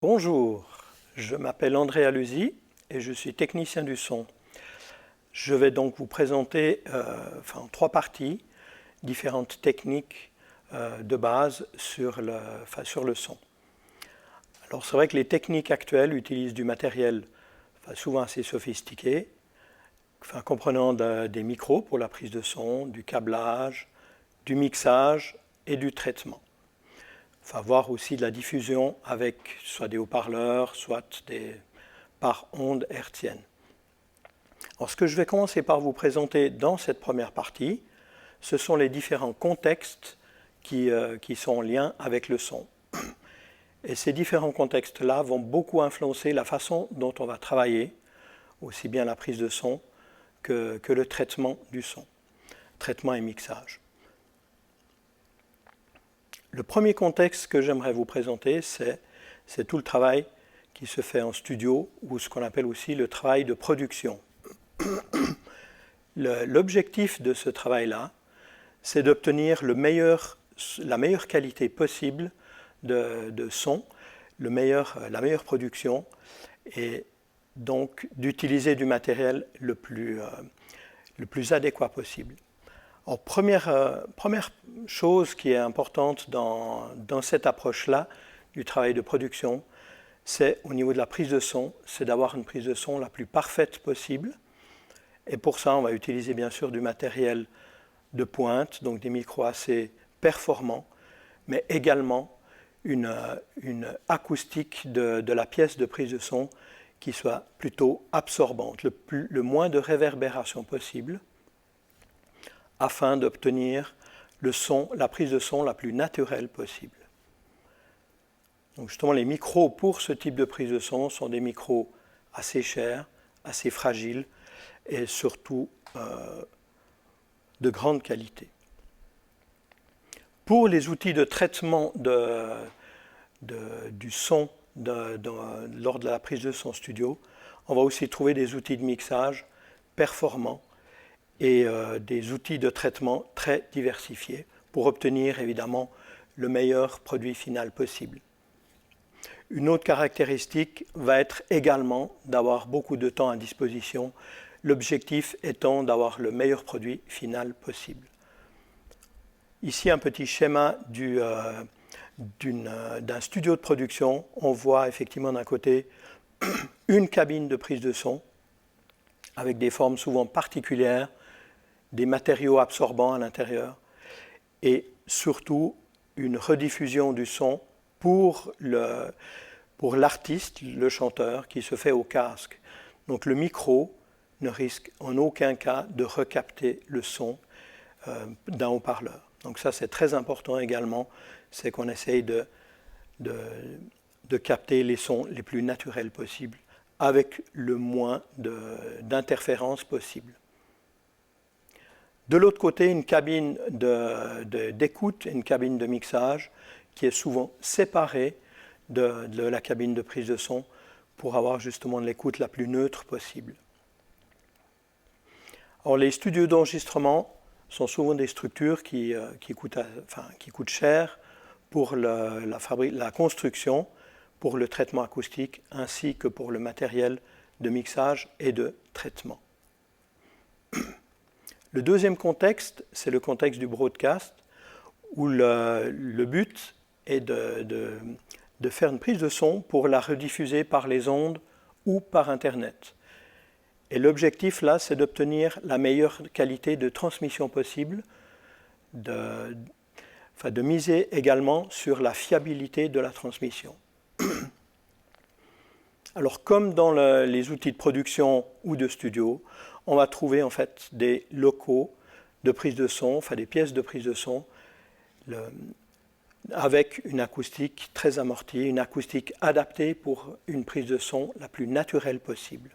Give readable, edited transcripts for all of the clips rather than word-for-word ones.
Bonjour, je m'appelle André Aluzi et je suis technicien du son. Je vais donc vous présenter en 3 parties différentes techniques de base sur le son. Alors c'est vrai que les techniques actuelles utilisent du matériel souvent assez sophistiqué, comprenant des micros pour la prise de son, du câblage, du mixage et du traitement. Voire aussi de la diffusion avec soit des haut-parleurs, soit par ondes hertziennes. Alors, ce que je vais commencer par vous présenter dans cette première partie, ce sont les différents contextes qui sont en lien avec le son. Et ces différents contextes-là vont beaucoup influencer la façon dont on va travailler, aussi bien la prise de son que le traitement du son, traitement et mixage. Le premier contexte que j'aimerais vous présenter, c'est tout le travail qui se fait en studio, ou ce qu'on appelle aussi le travail de production. L'objectif de ce travail-là, c'est d'obtenir la meilleure qualité possible de son, la meilleure production, et donc d'utiliser du matériel le plus adéquat possible. Alors, première chose qui est importante dans cette approche-là du travail de production, c'est au niveau de la prise de son, c'est d'avoir une prise de son la plus parfaite possible. Et pour ça, on va utiliser bien sûr du matériel de pointe, donc des micros assez performants, mais également une acoustique de la pièce de prise de son qui soit plutôt absorbante, le moins de réverbération possible, afin d'obtenir la prise de son la plus naturelle possible. Donc justement, les micros pour ce type de prise de son sont des micros assez chers, assez fragiles et surtout de grande qualité. Pour les outils de traitement du son lors de la prise de son studio, on va aussi trouver des outils de mixage performants et des outils de traitement très diversifiés pour obtenir évidemment le meilleur produit final possible. Une autre caractéristique va être également d'avoir beaucoup de temps à disposition, l'objectif étant d'avoir le meilleur produit final possible. Ici un petit schéma d'un studio de production. On voit effectivement d'un côté une cabine de prise de son avec des formes souvent particulières, des matériaux absorbants à l'intérieur et surtout une rediffusion du son pour l'artiste, le chanteur, qui se fait au casque. Donc le micro ne risque en aucun cas de recapter le son d'un haut-parleur. Donc ça c'est très important également, c'est qu'on essaye de capter les sons les plus naturels possibles avec le moins d'interférences possible. De l'autre côté, une cabine d'écoute, une cabine de mixage qui est souvent séparée de la cabine de prise de son pour avoir justement l'écoute la plus neutre possible. Alors, les studios d'enregistrement sont souvent des structures qui coûtent cher pour la construction, pour le traitement acoustique, ainsi que pour le matériel de mixage et de traitement. Le deuxième contexte, c'est le contexte du broadcast, où le but est de faire une prise de son pour la rediffuser par les ondes ou par Internet. Et l'objectif là, c'est d'obtenir la meilleure qualité de transmission possible, de miser également sur la fiabilité de la transmission. Alors comme dans les outils de production ou de studio, on va trouver en fait des locaux de prise de son, des pièces de prise de son avec une acoustique très amortie, une acoustique adaptée pour une prise de son la plus naturelle possible.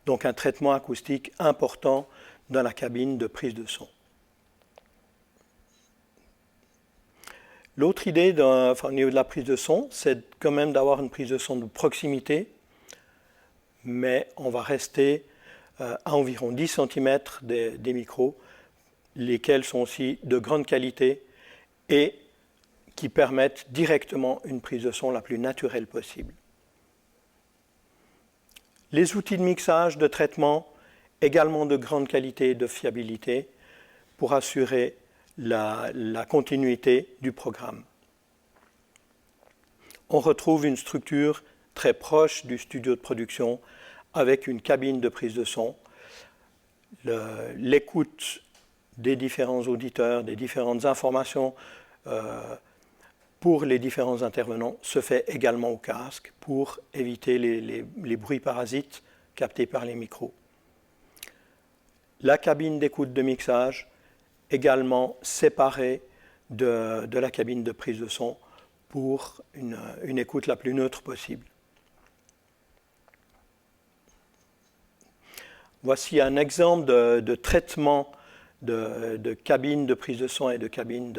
Donc un traitement acoustique important dans la cabine de prise de son. L'autre idée au niveau de la prise de son, c'est quand même d'avoir une prise de son de proximité, mais on va rester à environ 10 cm des micros, lesquels sont aussi de grande qualité et qui permettent directement une prise de son la plus naturelle possible. Les outils de mixage, de traitement, également de grande qualité et de fiabilité pour assurer la continuité du programme. On retrouve une structure très proche du studio de production avec une cabine de prise de son, l'écoute des différents auditeurs, des différentes informations pour les différents intervenants se fait également au casque pour éviter les bruits parasites captés par les micros. La cabine d'écoute de mixage également séparée de la cabine de prise de son pour une écoute la plus neutre possible. Voici un exemple de traitement de cabine de prise de son et de cabine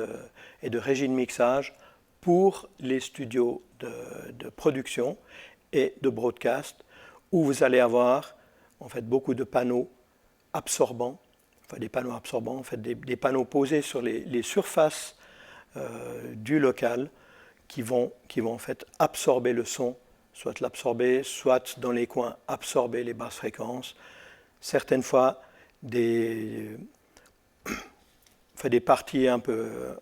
et de régie de mixage pour les studios de production et de broadcast, où vous allez avoir en fait beaucoup de panneaux absorbants, enfin des panneaux absorbants, en fait des panneaux posés sur les surfaces du local qui vont en fait absorber le son, soit l'absorber, soit dans les coins absorber les basses fréquences. Certaines fois des parties un peu,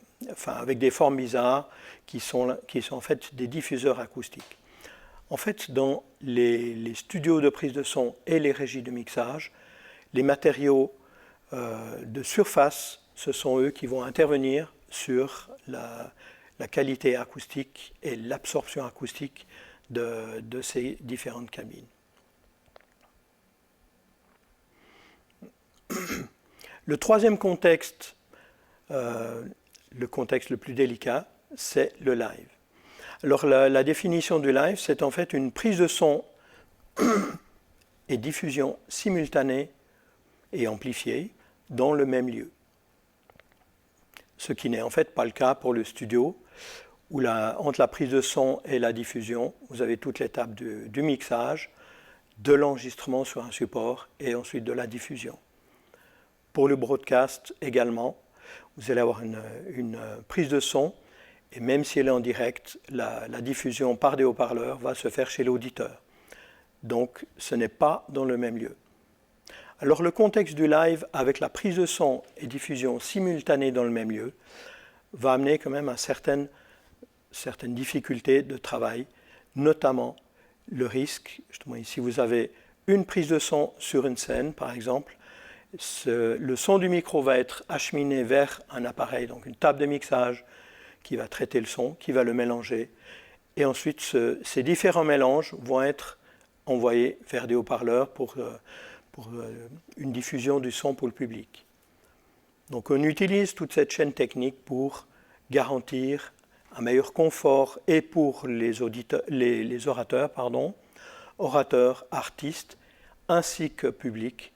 avec des formes bizarres qui sont en fait des diffuseurs acoustiques. En fait, dans les studios de prise de son et les régies de mixage, les matériaux de surface, ce sont eux qui vont intervenir sur la qualité acoustique et l'absorption acoustique de ces différentes cabines. Le troisième contexte, le contexte le plus délicat, c'est le live. Alors la définition du live, c'est en fait une prise de son et diffusion simultanée et amplifiée dans le même lieu. Ce qui n'est en fait pas le cas pour le studio, où entre la prise de son et la diffusion, vous avez toute l'étape du mixage, de l'enregistrement sur un support et ensuite de la diffusion. Pour le broadcast également, vous allez avoir une prise de son, et même si elle est en direct, la diffusion par des haut-parleurs va se faire chez l'auditeur. Donc ce n'est pas dans le même lieu. Alors le contexte du live avec la prise de son et diffusion simultanée dans le même lieu va amener quand même à certaines difficultés de travail, notamment le risque, justement ici vous avez une prise de son sur une scène par exemple, le son du micro va être acheminé vers un appareil, donc une table de mixage qui va traiter le son, qui va le mélanger, et ensuite ces différents mélanges vont être envoyés vers des haut-parleurs pour une diffusion du son pour le public. Donc on utilise toute cette chaîne technique pour garantir un meilleur confort et pour les orateurs, artistes, ainsi que public,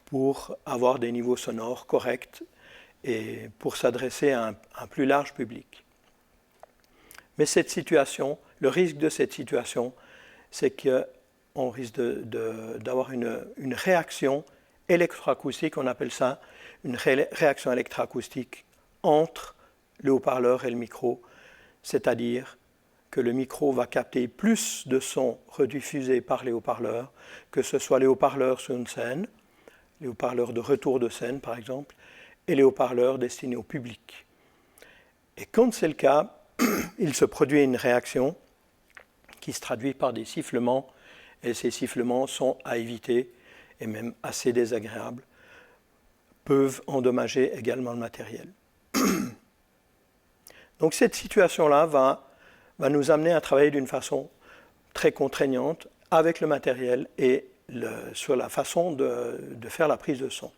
pour avoir des niveaux sonores corrects et pour s'adresser à un plus large public. Mais cette situation, le risque de cette situation, c'est qu'on risque d'avoir une réaction électroacoustique, on appelle ça une réaction électroacoustique entre le haut-parleur et le micro, c'est-à-dire que le micro va capter plus de sons rediffusés par les haut-parleurs, que ce soit les haut-parleurs sur une scène, les haut-parleurs de retour de scène par exemple, et les haut-parleurs destinés au public. Et quand c'est le cas, il se produit une réaction qui se traduit par des sifflements, et ces sifflements sont à éviter, et même assez désagréables, peuvent endommager également le matériel. Donc cette situation-là va nous amener à travailler d'une façon très contraignante avec le matériel et sur la façon de faire la prise de son.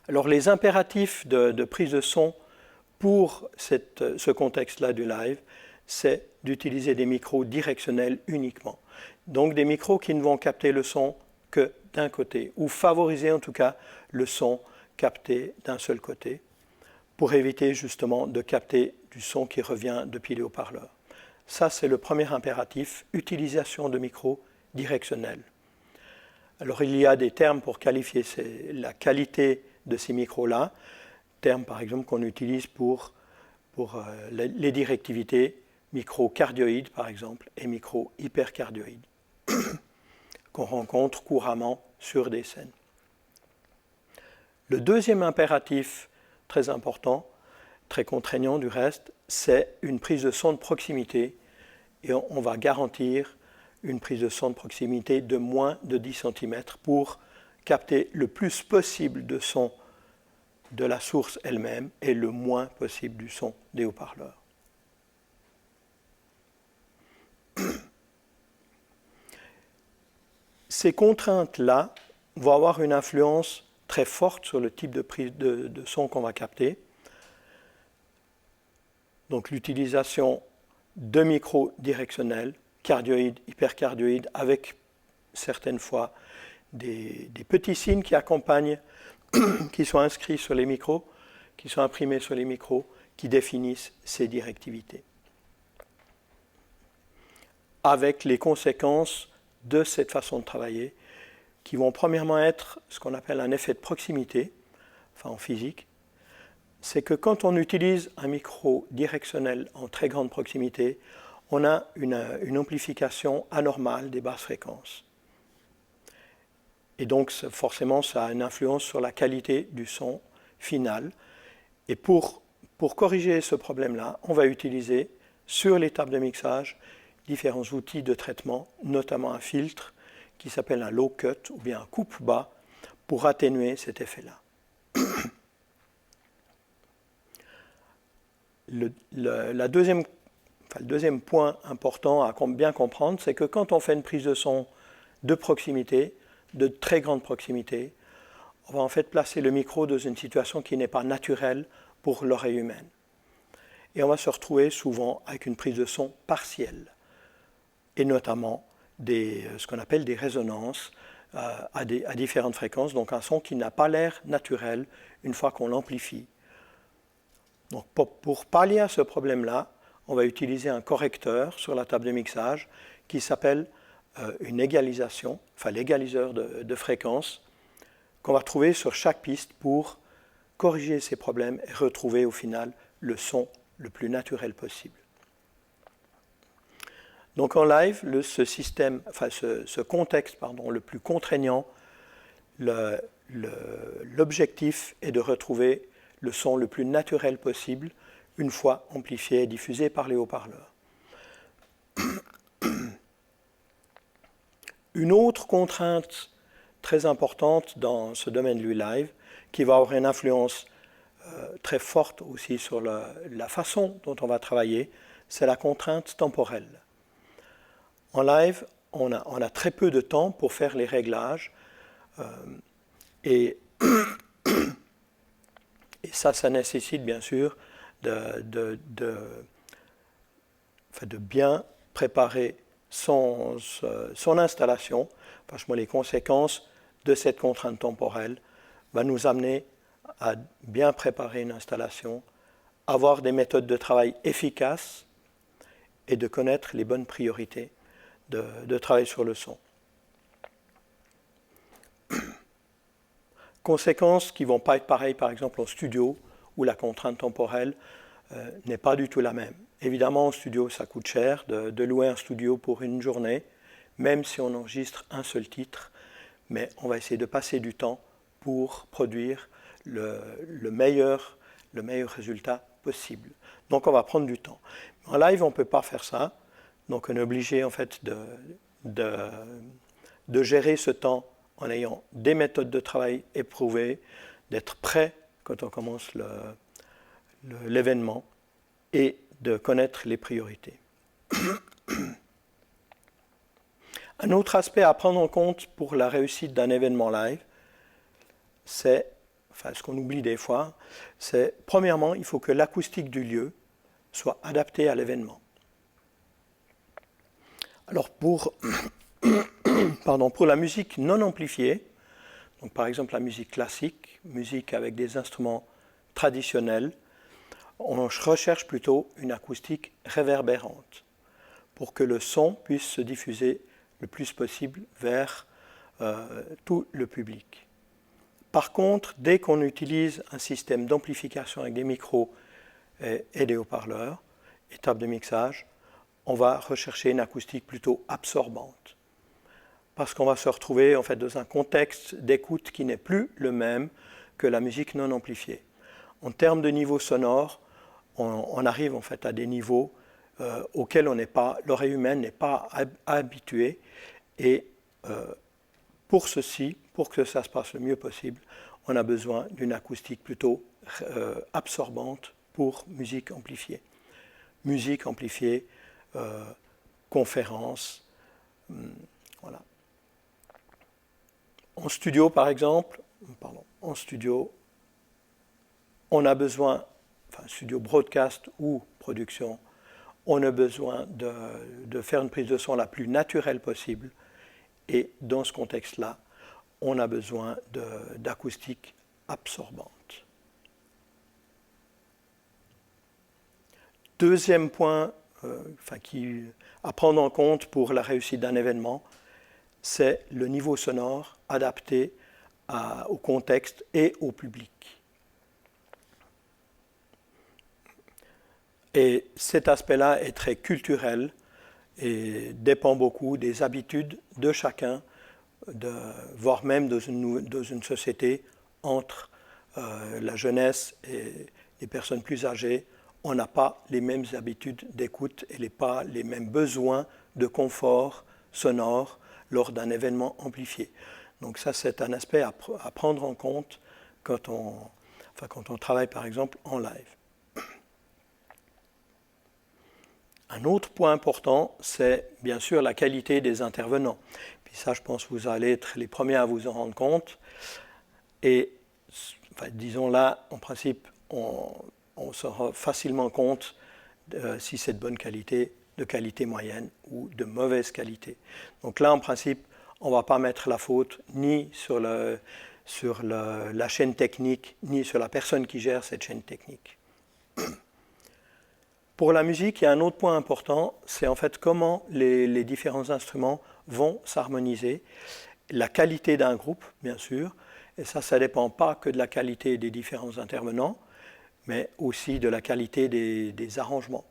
Alors les impératifs de prise de son pour ce contexte-là du live, c'est d'utiliser des micros directionnels uniquement. Donc des micros qui ne vont capter le son que d'un côté, ou favoriser en tout cas le son capté d'un seul côté, pour éviter justement de capter du son qui revient depuis les haut-parleurs. Ça, c'est le premier impératif, utilisation de micros directionnels. Alors il y a des termes pour qualifier la qualité de ces micros-là, termes par exemple qu'on utilise pour les directivités microcardioïdes, par exemple, et micro-hypercardioïdes, qu'on rencontre couramment sur des scènes. Le deuxième impératif très important, très contraignant du reste, c'est une prise de son de proximité, et on va garantir une prise de son de proximité de moins de 10 cm pour capter le plus possible de son de la source elle-même et le moins possible du son des haut-parleurs. Ces contraintes-là vont avoir une influence très forte sur le type de prise de son qu'on va capter. Donc l'utilisation de micros directionnels, cardioïdes, hypercardioïdes, avec certaines fois des petits signes qui accompagnent, qui sont inscrits sur les micros, qui sont imprimés sur les micros, qui définissent ces directivités. Avec les conséquences de cette façon de travailler, qui vont premièrement être ce qu'on appelle un effet de proximité, enfin en physique, c'est que quand on utilise un micro directionnel en très grande proximité, on a une amplification anormale des basses fréquences. Et donc forcément ça a une influence sur la qualité du son final. Et pour corriger ce problème-là, on va utiliser sur les tables de mixage différents outils de traitement, notamment un filtre qui s'appelle un low cut ou bien un coupe-bas pour atténuer cet effet-là. Le deuxième point important à bien comprendre, c'est que quand on fait une prise de son de proximité, de très grande proximité, on va en fait placer le micro dans une situation qui n'est pas naturelle pour l'oreille humaine. Et on va se retrouver souvent avec une prise de son partielle, et notamment ce qu'on appelle des résonances à différentes fréquences, donc un son qui n'a pas l'air naturel une fois qu'on l'amplifie. Donc pour pallier à ce problème-là, on va utiliser un correcteur sur la table de mixage qui s'appelle une égalisation, enfin l'égaliseur de fréquences, qu'on va trouver sur chaque piste pour corriger ces problèmes et retrouver au final le son le plus naturel possible. Donc en live, ce contexte le plus contraignant, l'objectif est de retrouver le son le plus naturel possible une fois amplifié et diffusé par les haut-parleurs. Une autre contrainte très importante dans ce domaine du live, qui va avoir une influence très forte aussi sur la façon dont on va travailler, c'est la contrainte temporelle. En live, on a très peu de temps pour faire les réglages et ça nécessite bien sûr de bien préparer son installation, parce que les conséquences de cette contrainte temporelle va nous amener à bien préparer une installation, avoir des méthodes de travail efficaces et de connaître les bonnes priorités de travail sur le son. Conséquences qui ne vont pas être pareilles par exemple en studio, où la contrainte temporelle n'est pas du tout la même. Évidemment, en studio, ça coûte cher de louer un studio pour une journée, même si on enregistre un seul titre, mais on va essayer de passer du temps pour produire le meilleur résultat possible. Donc on va prendre du temps. En live, on ne peut pas faire ça, donc on est obligé en fait de gérer ce temps en ayant des méthodes de travail éprouvées, d'être prêt quand on commence l'événement et de connaître les priorités. Un autre aspect à prendre en compte pour la réussite d'un événement live, c'est, ce qu'on oublie des fois, c'est premièrement, il faut que l'acoustique du lieu soit adaptée à l'événement. Alors pour la musique non amplifiée, donc par exemple la musique classique, musique avec des instruments traditionnels, on recherche plutôt une acoustique réverbérante pour que le son puisse se diffuser le plus possible vers tout le public. Par contre, dès qu'on utilise un système d'amplification avec des micros et des haut-parleurs, étape de mixage, on va rechercher une acoustique plutôt absorbante. Parce qu'on va se retrouver en fait dans un contexte d'écoute qui n'est plus le même que la musique non amplifiée. En termes de niveau sonore, on arrive en fait à des niveaux auxquels l'oreille humaine n'est pas habituée. Et pour ceci, pour que ça se passe le mieux possible, on a besoin d'une acoustique plutôt absorbante pour musique amplifiée. Musique amplifiée, conférence, voilà. En studio, par exemple, on a besoin, studio broadcast ou production, on a besoin de faire une prise de son la plus naturelle possible. Et dans ce contexte-là, on a besoin d'acoustique absorbante. Deuxième point à prendre en compte pour la réussite d'un événement, c'est le niveau sonore adapté au contexte et au public. Et cet aspect-là est très culturel et dépend beaucoup des habitudes de chacun, voire même dans une société entre la jeunesse et les personnes plus âgées. On n'a pas les mêmes habitudes d'écoute et pas les mêmes besoins de confort sonore lors d'un événement amplifié. Donc ça, c'est un aspect à prendre en compte quand on travaille par exemple en live. Un autre point important, c'est bien sûr la qualité des intervenants. Puis ça, je pense que vous allez être les premiers à vous en rendre compte. Et disons là, en principe, on se rend facilement compte si c'est de bonne qualité, de qualité moyenne ou de mauvaise qualité. Donc là, en principe, on ne va pas mettre la faute ni sur la chaîne technique, ni sur la personne qui gère cette chaîne technique. Pour la musique, il y a un autre point important, c'est en fait comment les différents instruments vont s'harmoniser. La qualité d'un groupe, bien sûr, et ça ne dépend pas que de la qualité des différents intervenants, mais aussi de la qualité des arrangements.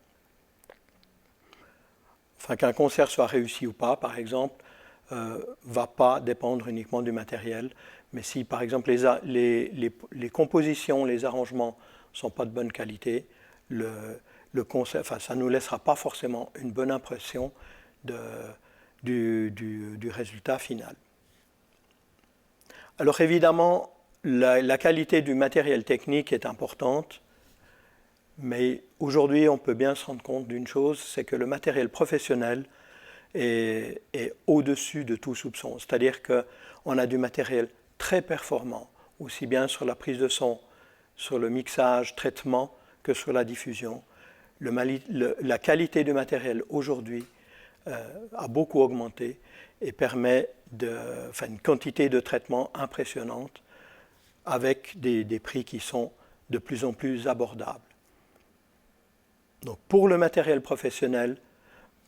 Qu'un concert soit réussi ou pas, par exemple, ne va pas dépendre uniquement du matériel, mais si, par exemple, les compositions, les arrangements ne sont pas de bonne qualité, le concert, ça ne nous laissera pas forcément une bonne impression du résultat final. Alors évidemment, la qualité du matériel technique est importante, mais aujourd'hui, on peut bien se rendre compte d'une chose, c'est que le matériel professionnel est au-dessus de tout soupçon. C'est-à-dire qu'on a du matériel très performant, aussi bien sur la prise de son, sur le mixage, traitement, que sur la diffusion. La qualité du matériel aujourd'hui a beaucoup augmenté et permet une quantité de traitement impressionnante avec des prix qui sont de plus en plus abordables. Donc pour le matériel professionnel,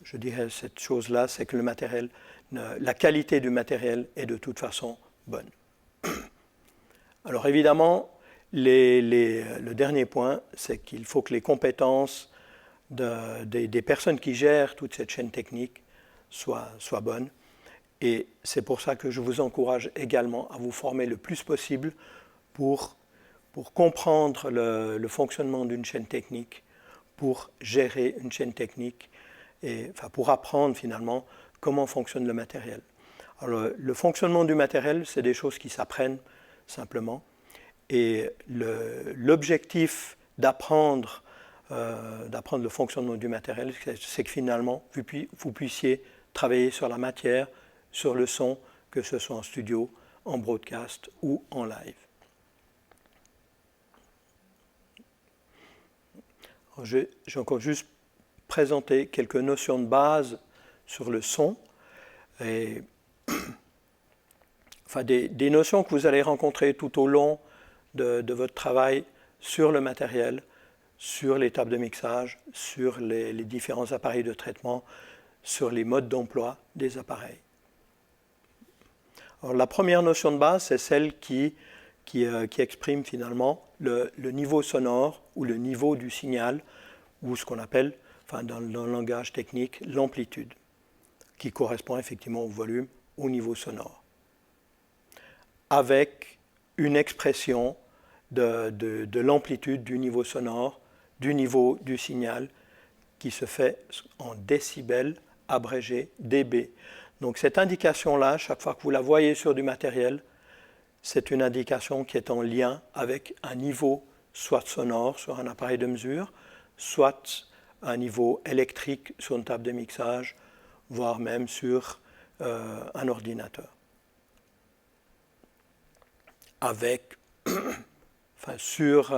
je dirais cette chose-là, c'est que la qualité du matériel est de toute façon bonne. Alors évidemment, le dernier point, c'est qu'il faut que les compétences des personnes qui gèrent toute cette chaîne technique soient bonnes. Et c'est pour ça que je vous encourage également à vous former le plus possible pour comprendre le fonctionnement d'une chaîne technique, pour gérer une chaîne technique, et pour apprendre finalement comment fonctionne le matériel. Alors, le fonctionnement du matériel, c'est des choses qui s'apprennent simplement. Et l'objectif d'apprendre le fonctionnement du matériel, c'est que finalement, vous puissiez travailler sur la matière, sur le son, que ce soit en studio, en broadcast ou en live. J'ai encore juste présenté quelques notions de base sur le son, et des notions que vous allez rencontrer tout au long de votre travail sur le matériel, sur l'étape de mixage, sur les différents appareils de traitement, sur les modes d'emploi des appareils. Alors, la première notion de base, c'est celle qui qui exprime finalement le niveau sonore ou le niveau du signal, ou ce qu'on appelle, dans le langage technique, l'amplitude, qui correspond effectivement au volume, au niveau sonore, avec une expression de l'amplitude du niveau sonore, du niveau du signal, qui se fait en décibels abrégé dB. Donc cette indication-là, chaque fois que vous la voyez sur du matériel, c'est une indication qui est en lien avec un niveau soit sonore sur un appareil de mesure, soit un niveau électrique sur une table de mixage, voire même sur un ordinateur. Avec, sur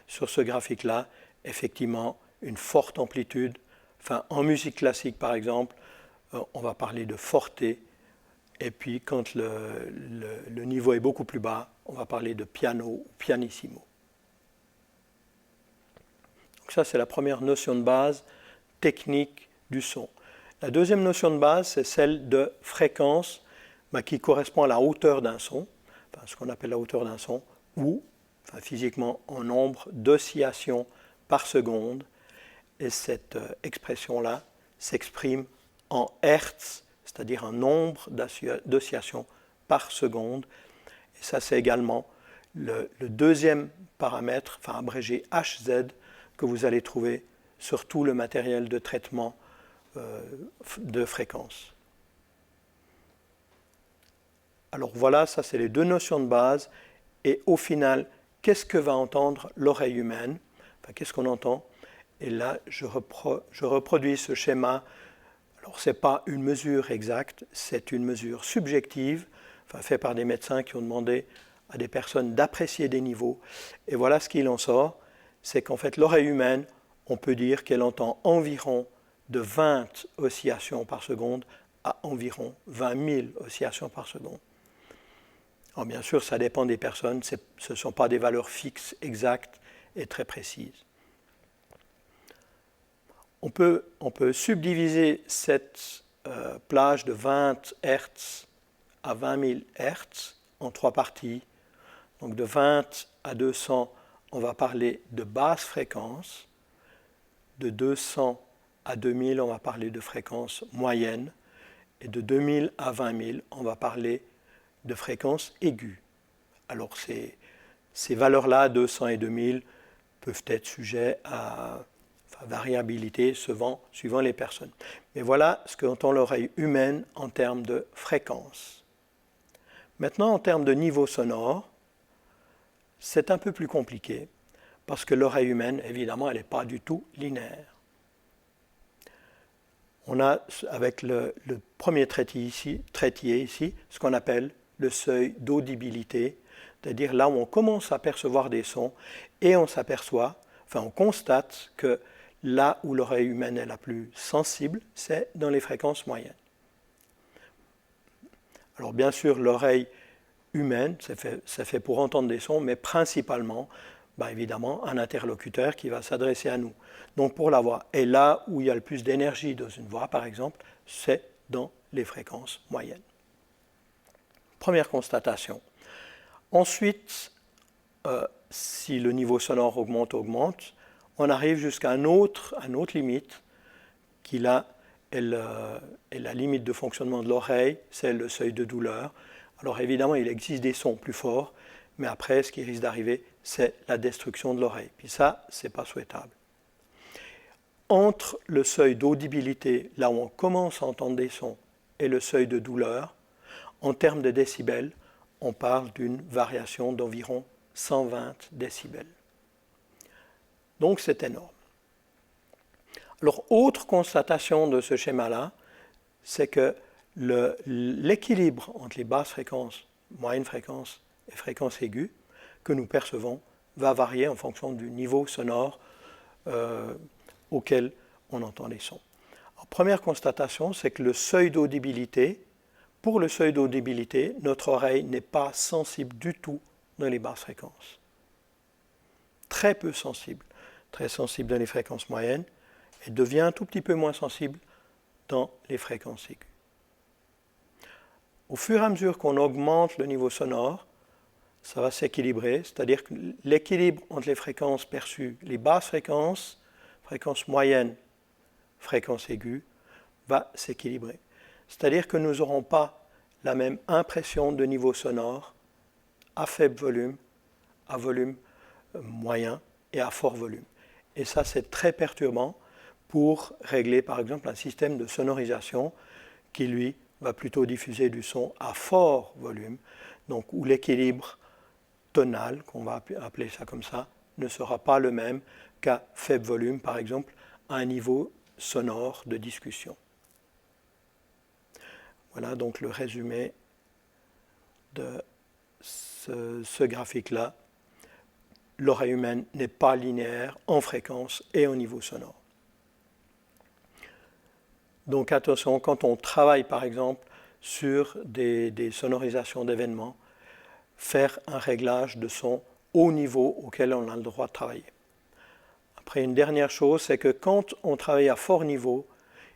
ce graphique-là, effectivement, une forte amplitude. En musique classique, par exemple, on va parler de forte, et puis quand le niveau est beaucoup plus bas, on va parler de piano ou pianissimo. Donc ça, c'est la première notion de base technique du son. La deuxième notion de base, c'est celle de fréquence, qui correspond à la hauteur d'un son, ce qu'on appelle la hauteur d'un son, ou physiquement en nombre d'oscillations par seconde. Et cette expression-là s'exprime en Hertz, c'est-à-dire un nombre d'oscillations par seconde. Et ça, c'est également le deuxième paramètre, abrégé Hz, que vous allez trouver sur tout le matériel de traitement de fréquence. Alors voilà, ça c'est les deux notions de base. Et au final, qu'est-ce que va entendre l'oreille humaine? Qu'est-ce qu'on entend? Et là, je reproduis ce schéma. Alors, ce n'est pas une mesure exacte, c'est une mesure subjective, faite par des médecins qui ont demandé à des personnes d'apprécier des niveaux. Et voilà ce qu'il en sort, c'est qu'en fait, l'oreille humaine, on peut dire qu'elle entend environ de 20 oscillations par seconde à environ 20 000 oscillations par seconde. Alors, bien sûr, ça dépend des personnes, ce ne sont pas des valeurs fixes, exactes et très précises. On peut subdiviser cette plage de 20 Hz à 20 000 Hz en trois parties. Donc de 20 à 200, on va parler de basse fréquence. De 200 à 2000, on va parler de fréquence moyenne. Et de 2000 à 20 000, on va parler de fréquence aiguë. Alors ces valeurs-là, 200 et 2000, peuvent être sujets à variabilité suivant les personnes. Mais voilà ce qu'entend l'oreille humaine en termes de fréquence. Maintenant, en termes de niveau sonore, c'est un peu plus compliqué, parce que l'oreille humaine, évidemment, elle n'est pas du tout linéaire. On a, avec le premier trétier ici, ce qu'on appelle le seuil d'audibilité, c'est-à-dire là où on commence à percevoir des sons, et on constate que là où l'oreille humaine est la plus sensible, c'est dans les fréquences moyennes. Alors bien sûr, l'oreille humaine, c'est fait pour entendre des sons, mais principalement, évidemment, un interlocuteur qui va s'adresser à nous. Donc pour la voix, et là où il y a le plus d'énergie dans une voix, par exemple, c'est dans les fréquences moyennes. Première constatation. Ensuite, si le niveau sonore augmente, on arrive jusqu'à une autre limite qui là est la limite de fonctionnement de l'oreille, c'est le seuil de douleur. Alors évidemment, il existe des sons plus forts, mais après, ce qui risque d'arriver, c'est la destruction de l'oreille. Puis ça, ce n'est pas souhaitable. Entre le seuil d'audibilité, là où on commence à entendre des sons, et le seuil de douleur, en termes de décibels, on parle d'une variation d'environ 120 décibels. Donc c'est énorme. Alors, autre constatation de ce schéma-là, c'est que l'équilibre entre les basses fréquences, moyennes fréquences et fréquences aiguës que nous percevons va varier en fonction du niveau sonore auquel on entend les sons. Alors, première constatation, c'est que le seuil d'audibilité, pour le seuil d'audibilité, notre oreille n'est pas sensible du tout dans les basses fréquences. Très peu sensible. Très sensible dans les fréquences moyennes et devient un tout petit peu moins sensible dans les fréquences aiguës. Au fur et à mesure qu'on augmente le niveau sonore, ça va s'équilibrer, c'est-à-dire que l'équilibre entre les fréquences perçues, les basses fréquences, fréquences moyennes, fréquences aiguës, va s'équilibrer. C'est-à-dire que nous n'aurons pas la même impression de niveau sonore à faible volume, à volume moyen et à fort volume. Et ça, c'est très perturbant pour régler, par exemple, un système de sonorisation qui, lui, va plutôt diffuser du son à fort volume, donc où l'équilibre tonal, qu'on va appeler ça comme ça, ne sera pas le même qu'à faible volume, par exemple, à un niveau sonore de discussion. Voilà donc le résumé de ce graphique-là. L'oreille humaine n'est pas linéaire en fréquence et au niveau sonore. Donc attention, quand on travaille par exemple sur des sonorisations d'événements, faire un réglage de son au niveau auquel on a le droit de travailler. Après, une dernière chose, c'est que quand on travaille à fort niveau,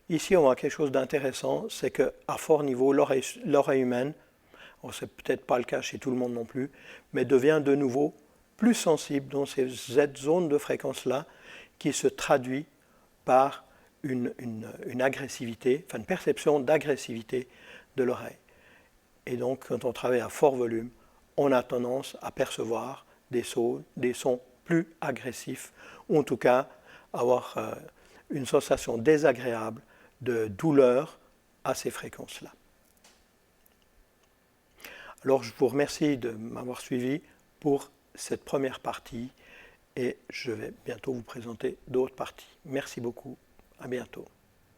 ici on voit quelque chose d'intéressant, c'est qu'à fort niveau, l'oreille humaine, c'est peut-être pas le cas chez tout le monde non plus, mais devient de nouveau plus sensible dans cette zone de fréquence-là qui se traduit par une agressivité, enfin une perception d'agressivité de l'oreille. Et donc, quand on travaille à fort volume, on a tendance à percevoir des sons plus agressifs, ou en tout cas avoir une sensation désagréable de douleur à ces fréquences-là. Alors, je vous remercie de m'avoir suivi pour cette première partie et je vais bientôt vous présenter d'autres parties. Merci beaucoup, à bientôt.